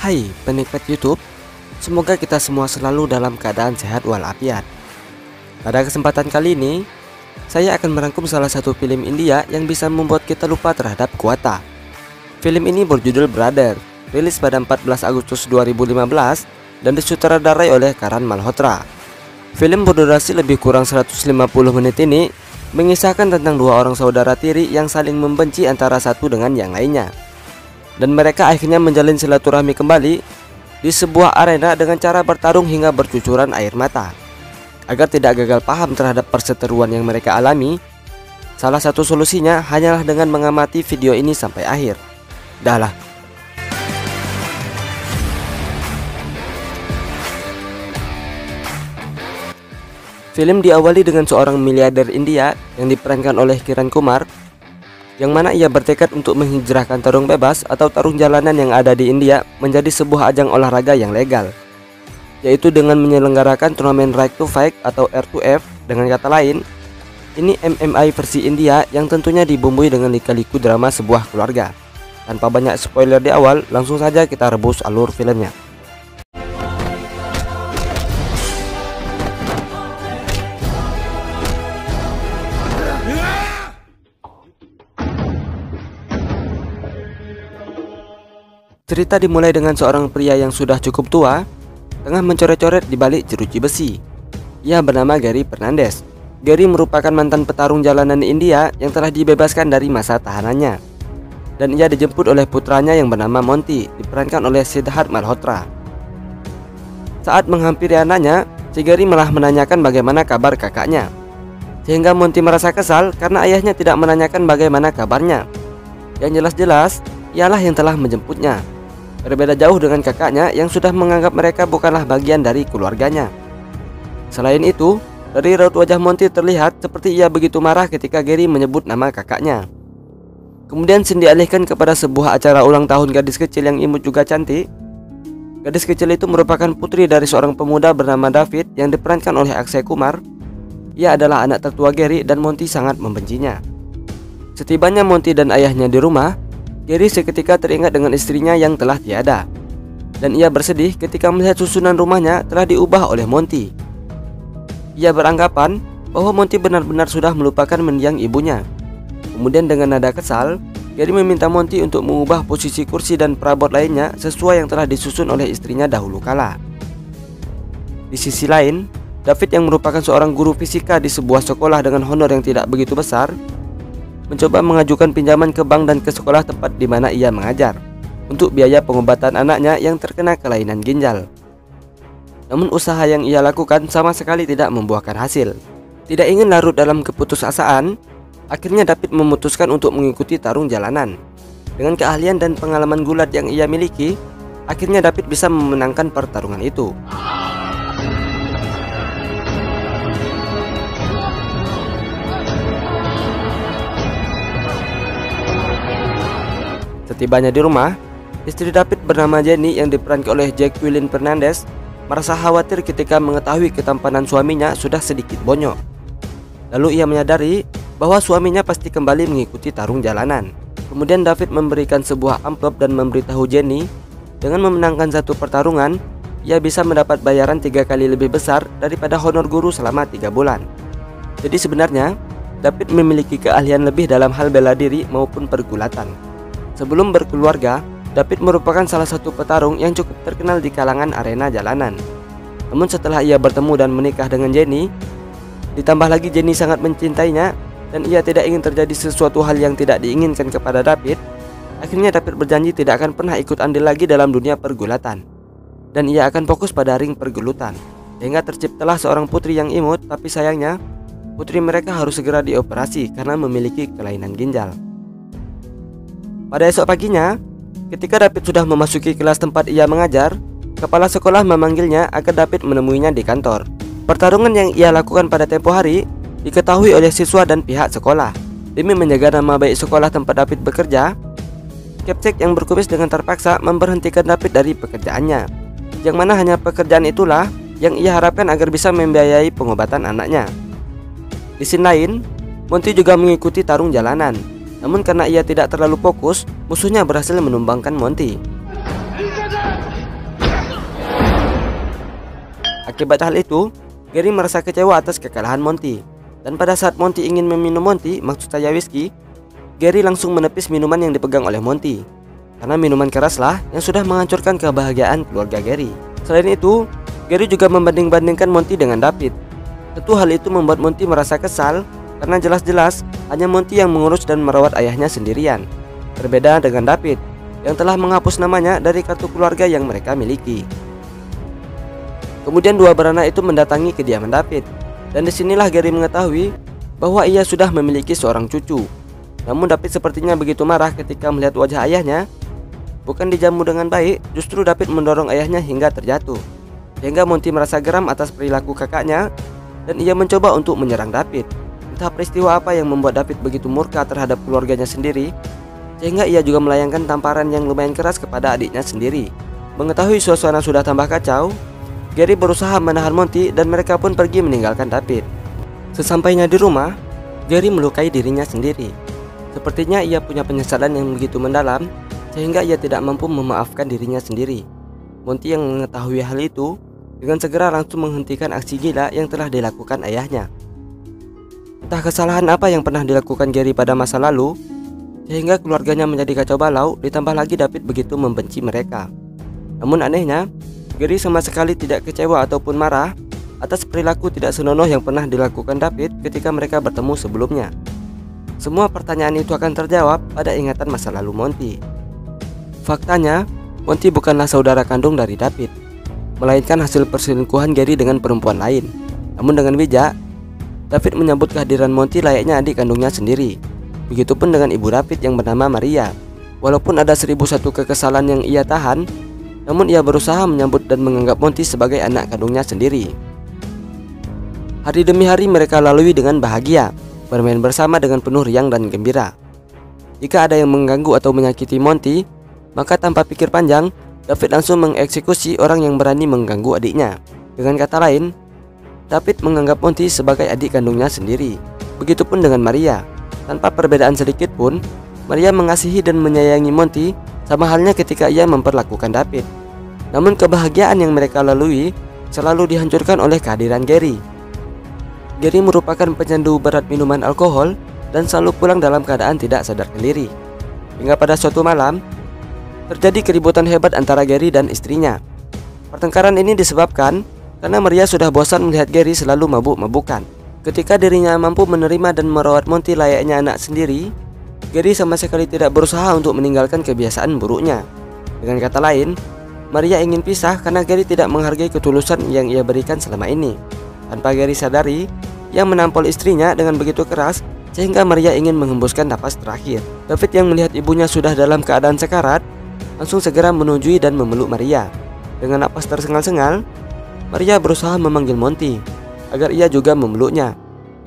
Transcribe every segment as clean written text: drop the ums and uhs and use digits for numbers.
Hai penikmat YouTube, semoga kita semua selalu dalam keadaan sehat walafiat. Pada kesempatan kali ini, saya akan merangkum salah satu film India yang bisa membuat kita lupa terhadap kuota. Film ini berjudul Brother, rilis pada 14 Agustus 2015 dan disutradarai oleh Karan Malhotra. Film berdurasi lebih kurang 150 menit ini mengisahkan tentang dua orang saudara tiri yang saling membenci antara satu dengan yang lainnya. Dan mereka akhirnya menjalin silaturahmi kembali di sebuah arena dengan cara bertarung hingga bercucuran air mata. Agar tidak gagal paham terhadap perseteruan yang mereka alami, salah satu solusinya hanyalah dengan mengamati video ini sampai akhir. Dahlah. Film diawali dengan seorang miliarder India yang diperankan oleh Kiran Kumar, yang mana ia bertekad untuk menghijrahkan tarung bebas atau tarung jalanan yang ada di India menjadi sebuah ajang olahraga yang legal, yaitu dengan menyelenggarakan turnamen Right to Fight atau R2F. Dengan kata lain, ini MMA versi India yang tentunya dibumbui dengan lika-liku drama sebuah keluarga. Tanpa banyak spoiler di awal, langsung saja kita rebus alur filmnya. Cerita dimulai dengan seorang pria yang sudah cukup tua tengah mencoret-coret di balik jeruji besi. Ia bernama Gary Fernandez. Gary merupakan mantan petarung jalanan India yang telah dibebaskan dari masa tahanannya. Dan ia dijemput oleh putranya yang bernama Monty, diperankan oleh Siddharth Malhotra. Saat menghampiri anaknya, si Gary malah menanyakan bagaimana kabar kakaknya. Sehingga Monty merasa kesal karena ayahnya tidak menanyakan bagaimana kabarnya. Yang jelas-jelas, ialah yang telah menjemputnya. Berbeda jauh dengan kakaknya yang sudah menganggap mereka bukanlah bagian dari keluarganya. Selain itu, dari raut wajah Monty terlihat seperti ia begitu marah ketika Gary menyebut nama kakaknya. Kemudian scene dialihkan kepada sebuah acara ulang tahun gadis kecil yang imut juga cantik. Gadis kecil itu merupakan putri dari seorang pemuda bernama David yang diperankan oleh Akshay Kumar. Ia adalah anak tertua Gary dan Monty sangat membencinya. Setibanya Monty dan ayahnya di rumah, Gary seketika teringat dengan istrinya yang telah tiada. Dan ia bersedih ketika melihat susunan rumahnya telah diubah oleh Monty. Ia beranggapan bahwa Monty benar-benar sudah melupakan mendiang ibunya. Kemudian dengan nada kesal, Gary meminta Monty untuk mengubah posisi kursi dan perabot lainnya sesuai yang telah disusun oleh istrinya dahulu kala. Di sisi lain, David yang merupakan seorang guru fisika di sebuah sekolah dengan honor yang tidak begitu besar, mencoba mengajukan pinjaman ke bank dan ke sekolah tempat di mana ia mengajar untuk biaya pengobatan anaknya yang terkena kelainan ginjal. Namun usaha yang ia lakukan sama sekali tidak membuahkan hasil. Tidak ingin larut dalam keputusasaan, akhirnya David memutuskan untuk mengikuti tarung jalanan. Dengan keahlian dan pengalaman gulat yang ia miliki, akhirnya David bisa memenangkan pertarungan itu. Setibanya di rumah, istri David bernama Jenny yang diperankan oleh Jacqueline Fernandez merasa khawatir ketika mengetahui ketampanan suaminya sudah sedikit bonyok. Lalu ia menyadari bahwa suaminya pasti kembali mengikuti tarung jalanan. Kemudian David memberikan sebuah amplop dan memberitahu Jenny dengan memenangkan satu pertarungan, ia bisa mendapat bayaran 3 kali lebih besar daripada honor guru selama 3 bulan. Jadi sebenarnya David memiliki keahlian lebih dalam hal bela diri maupun pergulatan. Sebelum berkeluarga, David merupakan salah satu petarung yang cukup terkenal di kalangan arena jalanan. Namun setelah ia bertemu dan menikah dengan Jenny, ditambah lagi Jenny sangat mencintainya dan ia tidak ingin terjadi sesuatu hal yang tidak diinginkan kepada David, akhirnya David berjanji tidak akan pernah ikut andil lagi dalam dunia pergulatan. Dan ia akan fokus pada ring pergelutan. Sehingga terciptalah seorang putri yang imut, tapi sayangnya putri mereka harus segera dioperasi karena memiliki kelainan ginjal. Pada esok paginya, ketika David sudah memasuki kelas tempat ia mengajar, kepala sekolah memanggilnya agar David menemuinya di kantor. Pertarungan yang ia lakukan pada tempo hari diketahui oleh siswa dan pihak sekolah. Demi menjaga nama baik sekolah tempat David bekerja, Capsek yang berkumis dengan terpaksa memberhentikan David dari pekerjaannya, yang mana hanya pekerjaan itulah yang ia harapkan agar bisa membiayai pengobatan anaknya. Di sisi lain, Monty juga mengikuti tarung jalanan. Namun karena ia tidak terlalu fokus, musuhnya berhasil menumbangkan Monty. Akibat hal itu, Gary merasa kecewa atas kekalahan Monty. Dan pada saat Monty ingin meminum Monty, maksud saya whisky, Gary langsung menepis minuman yang dipegang oleh Monty. Karena minuman keraslah yang sudah menghancurkan kebahagiaan keluarga Gary. Selain itu, Gary juga membanding-bandingkan Monty dengan David. Tentu hal itu membuat Monty merasa kesal karena jelas-jelas hanya Monty yang mengurus dan merawat ayahnya sendirian. Berbeda dengan David yang telah menghapus namanya dari kartu keluarga yang mereka miliki. Kemudian dua beranak itu mendatangi kediaman David. Dan disinilah Gary mengetahui bahwa ia sudah memiliki seorang cucu. Namun David sepertinya begitu marah ketika melihat wajah ayahnya. Bukan dijamu dengan baik, justru David mendorong ayahnya hingga terjatuh. Sehingga Monty merasa geram atas perilaku kakaknya dan ia mencoba untuk menyerang David. Entah peristiwa apa yang membuat David begitu murka terhadap keluarganya sendiri, sehingga ia juga melayangkan tamparan yang lumayan keras kepada adiknya sendiri. Mengetahui suasana sudah tambah kacau, Gary berusaha menahan Monty dan mereka pun pergi meninggalkan David. Sesampainya di rumah, Gary melukai dirinya sendiri. Sepertinya ia punya penyesalan yang begitu mendalam sehingga ia tidak mampu memaafkan dirinya sendiri. Monty yang mengetahui hal itu dengan segera langsung menghentikan aksi gila yang telah dilakukan ayahnya. Entah kesalahan apa yang pernah dilakukan Gary pada masa lalu sehingga keluarganya menjadi kacau balau, ditambah lagi David begitu membenci mereka. Namun anehnya, Gary sama sekali tidak kecewa ataupun marah atas perilaku tidak senonoh yang pernah dilakukan David ketika mereka bertemu sebelumnya. Semua pertanyaan itu akan terjawab pada ingatan masa lalu Monty. Faktanya, Monty bukanlah saudara kandung dari David, melainkan hasil perselingkuhan Gary dengan perempuan lain. Namun dengan bijak, David menyambut kehadiran Monty layaknya adik kandungnya sendiri. Begitupun dengan ibu David yang bernama Maria. Walaupun ada 1001 kekesalan yang ia tahan, namun ia berusaha menyambut dan menganggap Monty sebagai anak kandungnya sendiri. Hari demi hari mereka lalui dengan bahagia, bermain bersama dengan penuh riang dan gembira. Jika ada yang mengganggu atau menyakiti Monty, maka tanpa pikir panjang, David langsung mengeksekusi orang yang berani mengganggu adiknya. Dengan kata lain, David menganggap Monty sebagai adik kandungnya sendiri. Begitupun dengan Maria. Tanpa perbedaan sedikit pun, Maria mengasihi dan menyayangi Monty, sama halnya ketika ia memperlakukan David. Namun kebahagiaan yang mereka lalui selalu dihancurkan oleh kehadiran Gary. Gary merupakan pecandu berat minuman alkohol dan selalu pulang dalam keadaan tidak sadarkan diri. Hingga pada suatu malam, terjadi keributan hebat antara Gary dan istrinya. Pertengkaran ini disebabkan karena Maria sudah bosan melihat Gary selalu mabuk-mabukan. Ketika dirinya mampu menerima dan merawat Monty layaknya anak sendiri, Gary sama sekali tidak berusaha untuk meninggalkan kebiasaan buruknya. Dengan kata lain, Maria ingin pisah karena Gary tidak menghargai ketulusan yang ia berikan selama ini. Tanpa Gary sadari, ia menampol istrinya dengan begitu keras sehingga Maria ingin menghembuskan napas terakhir. David yang melihat ibunya sudah dalam keadaan sekarat langsung segera menunjui dan memeluk Maria. Dengan napas tersengal-sengal, Maria berusaha memanggil Monty agar ia juga memeluknya.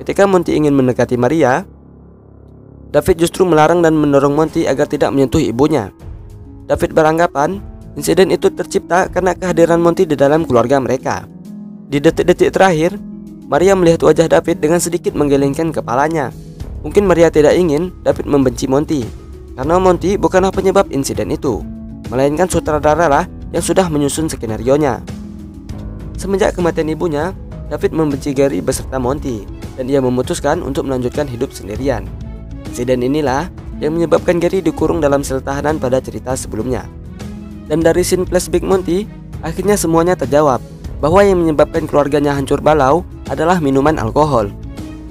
Ketika Monty ingin mendekati Maria, David justru melarang dan mendorong Monty agar tidak menyentuh ibunya. David beranggapan insiden itu tercipta karena kehadiran Monty di dalam keluarga mereka. Di detik-detik terakhir, Maria melihat wajah David dengan sedikit menggelengkan kepalanya. Mungkin Maria tidak ingin David membenci Monty, karena Monty bukanlah penyebab insiden itu, melainkan sutradara lah yang sudah menyusun skenario-nya. Semenjak kematian ibunya, David membenci Gary beserta Monty, dan ia memutuskan untuk melanjutkan hidup sendirian. Insiden inilah yang menyebabkan Gary dikurung dalam sel tahanan pada cerita sebelumnya. Dan dari scene flashback Monty, akhirnya semuanya terjawab bahwa yang menyebabkan keluarganya hancur balau adalah minuman alkohol.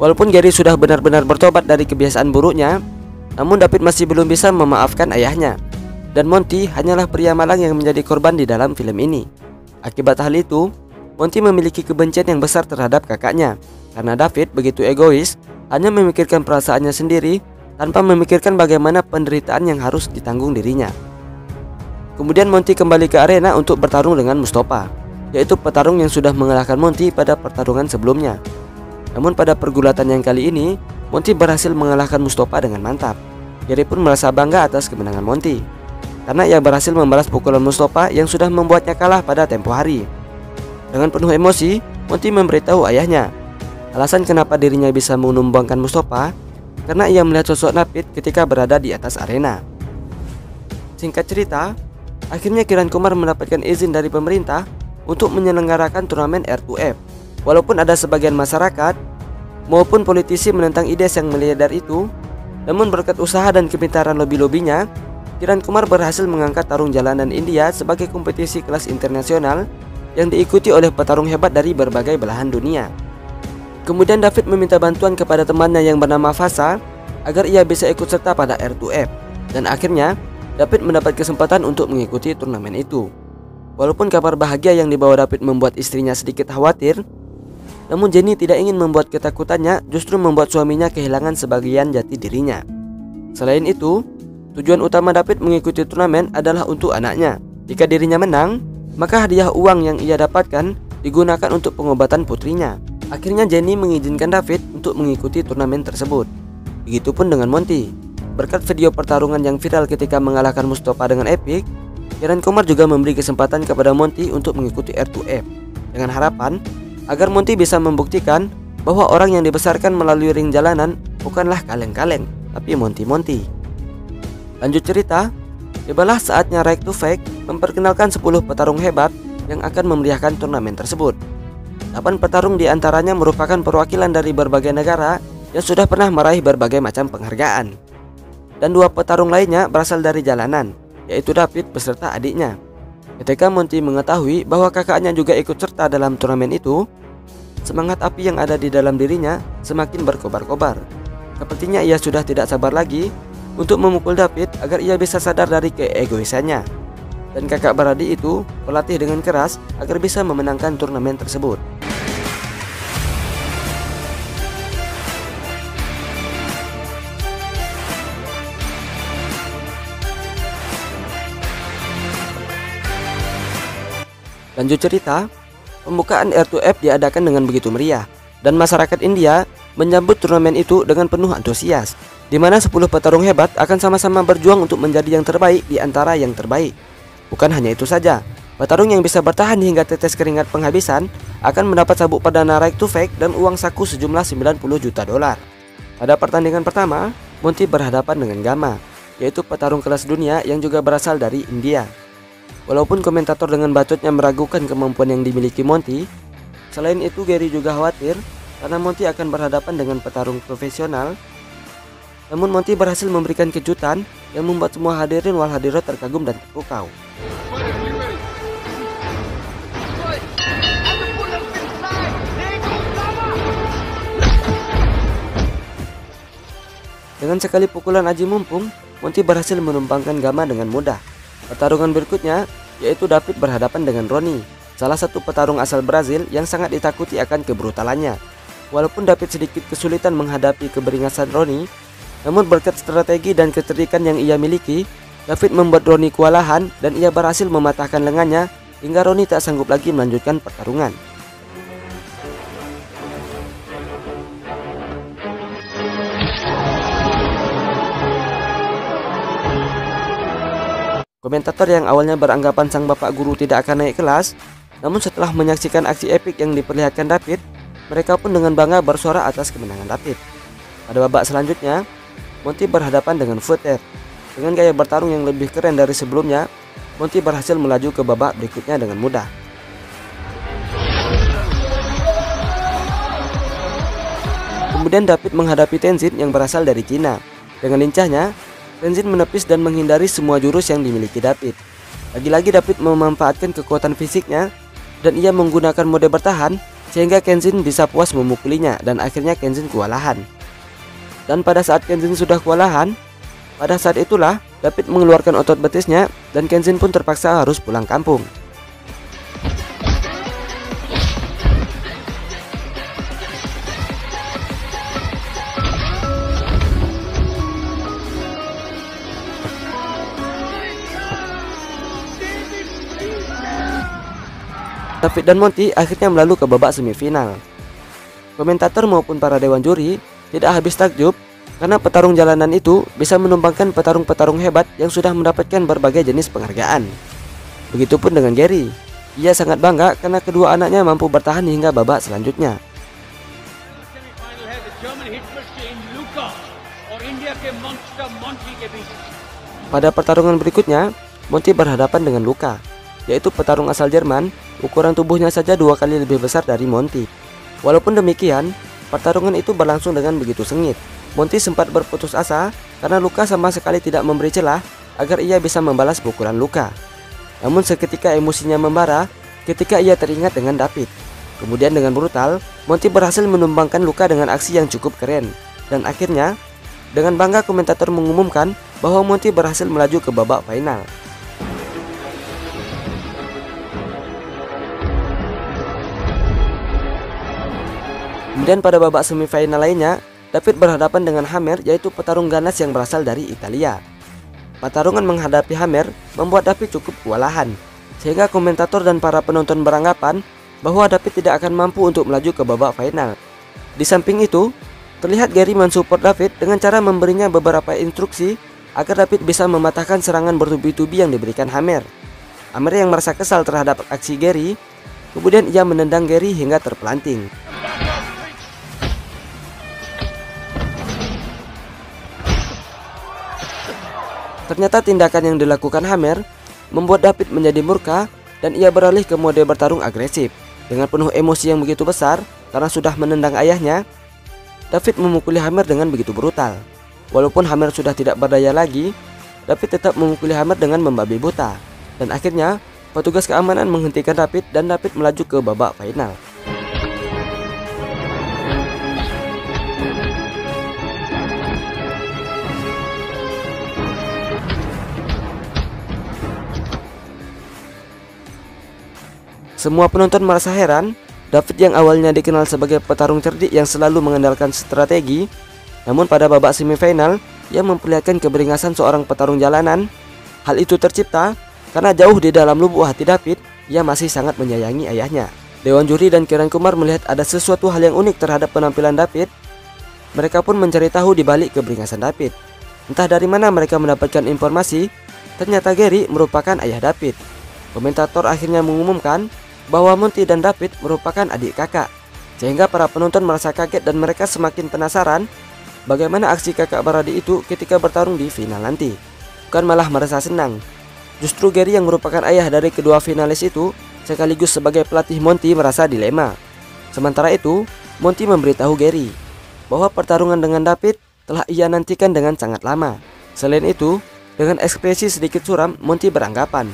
Walaupun Gary sudah benar-benar bertobat dari kebiasaan buruknya, namun David masih belum bisa memaafkan ayahnya. Dan Monty hanyalah pria malang yang menjadi korban di dalam film ini. Akibat hal itu, Monty memiliki kebencian yang besar terhadap kakaknya, karena David begitu egois, hanya memikirkan perasaannya sendiri tanpa memikirkan bagaimana penderitaan yang harus ditanggung dirinya. Kemudian Monty kembali ke arena untuk bertarung dengan Mustafa, yaitu petarung yang sudah mengalahkan Monty pada pertarungan sebelumnya. Namun pada pergulatan yang kali ini, Monty berhasil mengalahkan Mustafa dengan mantap. Gary pun merasa bangga atas kemenangan Monty, karena ia berhasil membalas pukulan Mustafa yang sudah membuatnya kalah pada tempo hari. Dengan penuh emosi, Monty memberitahu ayahnya alasan kenapa dirinya bisa menumbangkan Mustafa, karena ia melihat sosok David ketika berada di atas arena. Singkat cerita, akhirnya Kiran Kumar mendapatkan izin dari pemerintah untuk menyelenggarakan turnamen R2F. Walaupun ada sebagian masyarakat maupun politisi menentang ide yang melebar itu, namun berkat usaha dan kepintaran lobi-lobinya, Kiran Kumar berhasil mengangkat tarung jalanan India sebagai kompetisi kelas internasional yang diikuti oleh petarung hebat dari berbagai belahan dunia. Kemudian David meminta bantuan kepada temannya yang bernama Fasa agar ia bisa ikut serta pada R2F, dan akhirnya David mendapat kesempatan untuk mengikuti turnamen itu. Walaupun kabar bahagia yang dibawa David membuat istrinya sedikit khawatir, namun Jenny tidak ingin membuat ketakutannya justru membuat suaminya kehilangan sebagian jati dirinya. Selain itu, tujuan utama David mengikuti turnamen adalah untuk anaknya. Jika dirinya menang, maka hadiah uang yang ia dapatkan digunakan untuk pengobatan putrinya. Akhirnya Jenny mengizinkan David untuk mengikuti turnamen tersebut. Begitupun dengan Monty. Berkat video pertarungan yang viral ketika mengalahkan Mustafa dengan epik, Kiran Kumar juga memberi kesempatan kepada Monty untuk mengikuti R2F dengan harapan agar Monty bisa membuktikan bahwa orang yang dibesarkan melalui ring jalanan bukanlah kaleng-kaleng, tapi Monty-Monty. Lanjut cerita, tibalah saatnya Right to Fake memperkenalkan 10 petarung hebat yang akan memeriahkan turnamen tersebut. 8 petarung diantaranya merupakan perwakilan dari berbagai negara yang sudah pernah meraih berbagai macam penghargaan. Dan 2 petarung lainnya berasal dari jalanan, yaitu David beserta adiknya. Ketika Monty mengetahui bahwa kakaknya juga ikut serta dalam turnamen itu, semangat api yang ada di dalam dirinya semakin berkobar-kobar. Sepertinya ia sudah tidak sabar lagi untuk memukul David agar ia bisa sadar dari keegoisannya. Dan kakak beradik itu berlatih dengan keras agar bisa memenangkan turnamen tersebut. Lanjut cerita, pembukaan R2F diadakan dengan begitu meriah, dan masyarakat India menyambut turnamen itu dengan penuh antusias, di mana 10 petarung hebat akan sama-sama berjuang untuk menjadi yang terbaik di antara yang terbaik. Bukan hanya itu saja, petarung yang bisa bertahan hingga tetes keringat penghabisan akan mendapat sabuk perdana Right to Fake dan uang saku sejumlah 90 juta dolar. Pada pertandingan pertama, Monty berhadapan dengan Gama, yaitu petarung kelas dunia yang juga berasal dari India. Walaupun komentator dengan bacotnya meragukan kemampuan yang dimiliki Monty, selain itu Gary juga khawatir karena Monty akan berhadapan dengan petarung profesional. Namun Monty berhasil memberikan kejutan yang membuat semua hadirin wal hadirat terkagum dan terpukau. Dengan sekali pukulan aji mumpung, Monty berhasil menumpangkan Gama dengan mudah. Pertarungan berikutnya yaitu David berhadapan dengan Ronnie, salah satu petarung asal Brazil yang sangat ditakuti akan kebrutalannya. Walaupun David sedikit kesulitan menghadapi keberingasan Ronnie, namun berkat strategi dan kecerdikan yang ia miliki, David membuat Ronnie kewalahan dan ia berhasil mematahkan lengannya hingga Ronnie tak sanggup lagi melanjutkan pertarungan. Komentator yang awalnya beranggapan sang bapak guru tidak akan naik kelas, namun setelah menyaksikan aksi epik yang diperlihatkan David, mereka pun dengan bangga bersuara atas kemenangan David. Pada babak selanjutnya, Monty berhadapan dengan Footer. Dengan gaya bertarung yang lebih keren dari sebelumnya, Monty berhasil melaju ke babak berikutnya dengan mudah. Kemudian David menghadapi Tenzin yang berasal dari Cina. Dengan lincahnya, Tenzin menepis dan menghindari semua jurus yang dimiliki David. Lagi-lagi David memanfaatkan kekuatan fisiknya dan ia menggunakan mode bertahan sehingga Tenzin bisa puas memukulinya dan akhirnya Tenzin kewalahan. Dan pada saat Tenzin sudah kewalahan, pada saat itulah David mengeluarkan otot betisnya dan Tenzin pun terpaksa harus pulang kampung. David dan Monty akhirnya melalui ke babak semifinal. Komentator maupun para dewan juri tidak habis takjub karena petarung jalanan itu bisa menumbangkan petarung-petarung hebat yang sudah mendapatkan berbagai jenis penghargaan. Begitupun dengan Gary, ia sangat bangga karena kedua anaknya mampu bertahan hingga babak selanjutnya. Pada pertarungan berikutnya, Monty berhadapan dengan Luka, yaitu petarung asal Jerman ukuran tubuhnya saja 2 kali lebih besar dari Monty. Walaupun demikian, pertarungan itu berlangsung dengan begitu sengit. Monty sempat berputus asa karena Luka sama sekali tidak memberi celah agar ia bisa membalas pukulan Luka. Namun seketika emosinya membara ketika ia teringat dengan David. Kemudian dengan brutal, Monty berhasil menumbangkan Luka dengan aksi yang cukup keren. Dan akhirnya, dengan bangga komentator mengumumkan bahwa Monty berhasil melaju ke babak final. Kemudian pada babak semifinal lainnya, David berhadapan dengan Hammer, yaitu petarung ganas yang berasal dari Italia. Pertarungan menghadapi Hammer membuat David cukup kewalahan, sehingga komentator dan para penonton beranggapan bahwa David tidak akan mampu untuk melaju ke babak final. Di samping itu, terlihat Gary mensupport David dengan cara memberinya beberapa instruksi agar David bisa mematahkan serangan bertubi-tubi yang diberikan Hammer. Hammer yang merasa kesal terhadap aksi Gary, kemudian ia menendang Gary hingga terpelanting. Ternyata tindakan yang dilakukan Hammer membuat David menjadi murka dan ia beralih ke mode bertarung agresif. Dengan penuh emosi yang begitu besar karena sudah menendang ayahnya, David memukuli Hammer dengan begitu brutal. Walaupun Hammer sudah tidak berdaya lagi, David tetap memukuli Hammer dengan membabi buta. Dan akhirnya, petugas keamanan menghentikan David dan David melaju ke babak final. Semua penonton merasa heran, David yang awalnya dikenal sebagai petarung cerdik yang selalu mengandalkan strategi, namun pada babak semifinal, ia memperlihatkan keberingasan seorang petarung jalanan. Hal itu tercipta karena jauh di dalam lubuk hati David, ia masih sangat menyayangi ayahnya. Dewan juri dan Kiran Kumar melihat ada sesuatu hal yang unik terhadap penampilan David. Mereka pun mencari tahu di balik keberingasan David. Entah dari mana mereka mendapatkan informasi, ternyata Gary merupakan ayah David. Komentator akhirnya mengumumkan bahwa Monty dan David merupakan adik kakak, sehingga para penonton merasa kaget dan mereka semakin penasaran bagaimana aksi kakak beradik itu ketika bertarung di final nanti. Bukan malah merasa senang, justru Gary yang merupakan ayah dari kedua finalis itu sekaligus sebagai pelatih Monty merasa dilema. Sementara itu, Monty memberitahu Gary bahwa pertarungan dengan David telah ia nantikan dengan sangat lama. Selain itu, dengan ekspresi sedikit suram, Monty beranggapan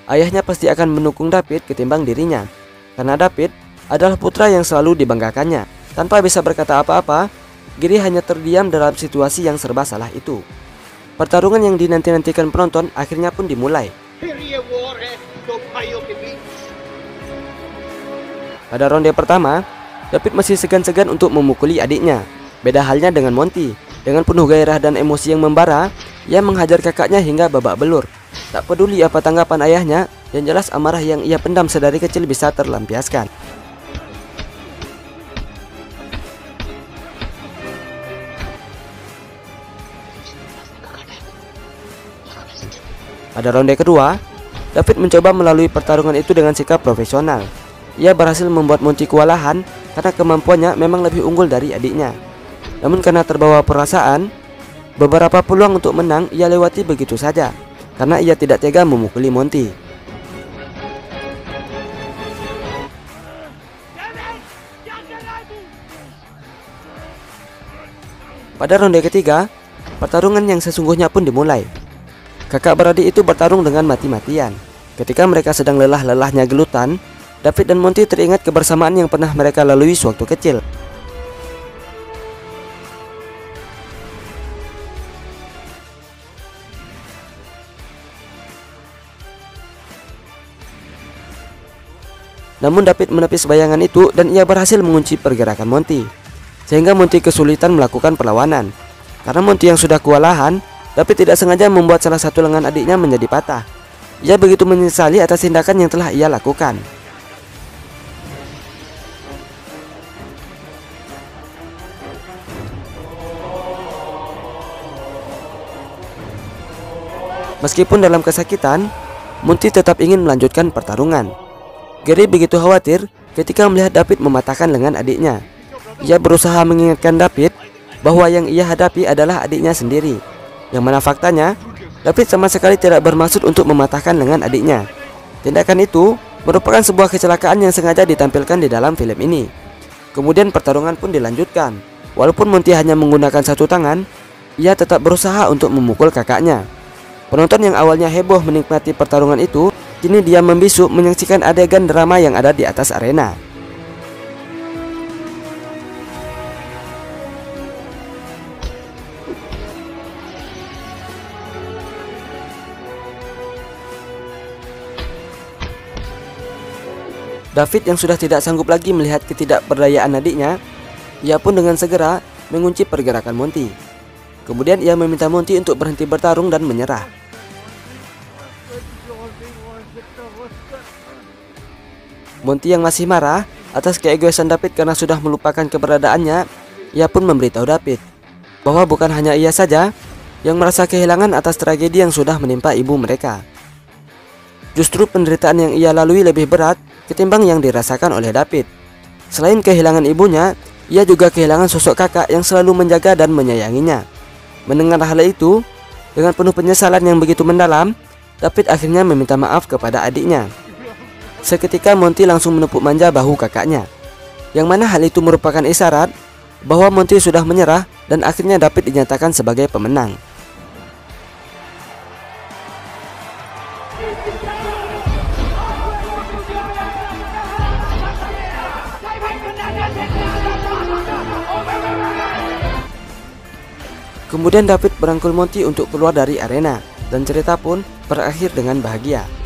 ayahnya pasti akan mendukung David ketimbang dirinya, karena David adalah putra yang selalu dibanggakannya. Tanpa bisa berkata apa-apa, Gary hanya terdiam dalam situasi yang serba salah itu. Pertarungan yang dinanti-nantikan penonton akhirnya pun dimulai. Pada ronde pertama, David masih segan-segan untuk memukuli adiknya. Beda halnya dengan Monty. Dengan penuh gairah dan emosi yang membara, ia menghajar kakaknya hingga babak belur. Tak peduli apa tanggapan ayahnya, yang jelas amarah yang ia pendam sedari kecil bisa terlampiaskan. Pada ronde kedua, David mencoba melalui pertarungan itu dengan sikap profesional. Ia berhasil membuat Monty kewalahan karena kemampuannya memang lebih unggul dari adiknya. Namun karena terbawa perasaan, beberapa peluang untuk menang ia lewati begitu saja, karena ia tidak tega memukuli Monty. Pada ronde ketiga, pertarungan yang sesungguhnya pun dimulai. Kakak beradik itu bertarung dengan mati-matian. Ketika mereka sedang lelah-lelahnya gelutan, David dan Monty teringat kebersamaan yang pernah mereka lalui sewaktu kecil. Namun David menepis bayangan itu dan ia berhasil mengunci pergerakan Monty, sehingga Monty kesulitan melakukan perlawanan. Karena Monty yang sudah kewalahan, David tidak sengaja membuat salah satu lengan adiknya menjadi patah. Ia begitu menyesali atas tindakan yang telah ia lakukan. Meskipun dalam kesakitan, Monty tetap ingin melanjutkan pertarungan. Gary begitu khawatir ketika melihat David mematahkan lengan adiknya. Ia berusaha mengingatkan David bahwa yang ia hadapi adalah adiknya sendiri, yang mana faktanya David sama sekali tidak bermaksud untuk mematahkan lengan adiknya. Tindakan itu merupakan sebuah kecelakaan yang sengaja ditampilkan di dalam film ini. Kemudian pertarungan pun dilanjutkan. Walaupun Monty hanya menggunakan satu tangan, ia tetap berusaha untuk memukul kakaknya. Penonton yang awalnya heboh menikmati pertarungan itu, kini diam membisu menyaksikan adegan drama yang ada di atas arena. David yang sudah tidak sanggup lagi melihat ketidakberdayaan adiknya, ia pun dengan segera mengunci pergerakan Monty. Kemudian ia meminta Monty untuk berhenti bertarung dan menyerah. Monty yang masih marah atas keegoisan David karena sudah melupakan keberadaannya, ia pun memberitahu David bahwa bukan hanya ia saja yang merasa kehilangan atas tragedi yang sudah menimpa ibu mereka. Justru penderitaan yang ia lalui lebih berat ketimbang yang dirasakan oleh David. Selain kehilangan ibunya, ia juga kehilangan sosok kakak yang selalu menjaga dan menyayanginya. Mendengar hal itu, dengan penuh penyesalan yang begitu mendalam, David akhirnya meminta maaf kepada adiknya. Seketika Monty langsung menepuk manja bahu kakaknya, yang mana hal itu merupakan isyarat bahwa Monty sudah menyerah dan akhirnya David dinyatakan sebagai pemenang. Kemudian David merangkul Monty untuk keluar dari arena dan cerita pun berakhir dengan bahagia.